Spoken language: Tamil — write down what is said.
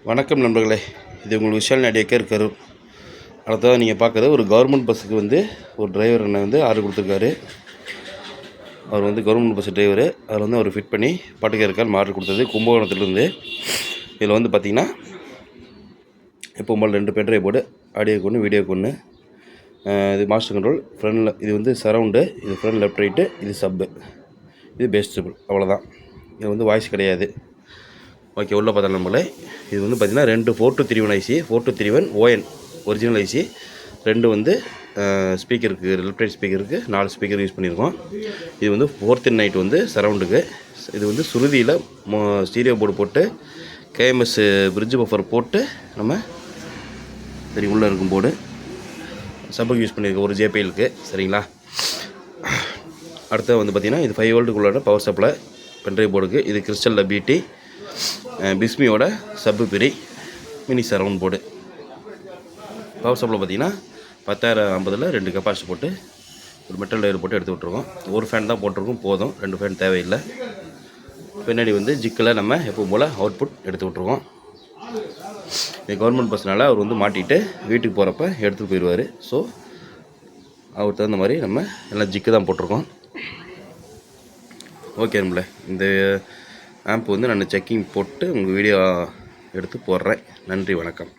வணக்கம் நண்பர்களே, இது உங்கள் விஷால் நாடியக்கர் கரூர். அடுத்ததாக நீங்கள் பார்க்குறது ஒரு கவர்மெண்ட் பஸ்ஸுக்கு வந்து ஒரு டிரைவர் அண்ணன் வந்து ஆர்டர் கொடுத்துருக்காரு. அவர் வந்து கவர்மெண்ட் பஸ் டிரைவரு. அதில் வந்து அவர் ஃபிட் பண்ணி பாட்டுக்காரக்கால் ஆர்டர் கொடுத்தது கும்பகோணத்துலேருந்து. இதில் வந்து பார்த்திங்கன்னா இப்போ போல் 2 பென்ட்ரைவ் போர்டு, ஆடியோக்கு ஒன்று, வீடியோக்கு ஒன்று. இது மாஸ்டர் கண்ட்ரோல். ஃப்ரண்டில் இது வந்து சரவுண்டு, இது ஃப்ரண்ட் லெஃப்ட் ரைட்டு, இது சப்பு, இது பேஸ் ட்ரிபிள். அவ்வளோதான். இது வந்து வாய்ஸ் கிடையாது. ஓகே, உள்ளே பார்த்தா நம்மளே இது வந்து பார்த்திங்கன்னா 2 4231 ஐசி, 4231 ON ஒரிஜினல் ஐசி. 2 வந்து ஸ்பீக்கருக்கு, லெஃப்ட் ரைட் ஸ்பீக்கருக்கு 4 ஸ்பீக்கர் யூஸ் பண்ணியிருக்கோம். இது வந்து 4th நைட் வந்து சரவுண்டுக்கு. இது வந்து சுருதியில் ஸ்டீரியோ போர்டு போட்டு கேஎம்எஸ் பிரிட்ஜ் பஃபர் போட்டு நம்ம சரி உள்ளே இருக்கும் போர்டு சப்புக்கு யூஸ் பண்ணியிருக்கோம், ஒரு ஜேபிஎலுக்கு. சரிங்களா? அடுத்து வந்து பார்த்திங்கன்னா இது 5 வோல்ட்டுக்குள்ளான பவர் சப்ளை பென்ட்ரைவ் போர்டுக்கு. இது கிறிஸ்டலில் பிடி பிஸ்மியோட சப்பு பிரி mini surround board. Power supply பார்த்திங்கன்னா 10,050 2 கெப்பாசிட்டி போட்டு ஒரு மெட்டல் டயர் போட்டு எடுத்து விட்ருக்கோம். ஒரு ஃபேன் தான் போட்டிருக்கோம், போதும். 2 ஃபேன் தேவையில்லை. பின்னாடி வந்து ஜிக்கில் நம்ம எப்பவும் போல் அவுட்புட் எடுத்து விட்ருக்கோம். இது கவர்மெண்ட் பஸ்னால் அவர் வந்து மாட்டிட்டு வீட்டுக்கு போகிறப்ப எடுத்துகிட்டு போயிடுவார். ஸோ அவருக்கு தகுந்த மாதிரி நம்ம எல்லாம் ஜிக்கு தான் போட்டிருக்கோம். ஓகே நம்மள இந்த ஆம்ப் வந்து நான் செக்கிங் போட்டு உங்கள் வீடியோ எடுத்து போடுறேன். நன்றி, வணக்கம்.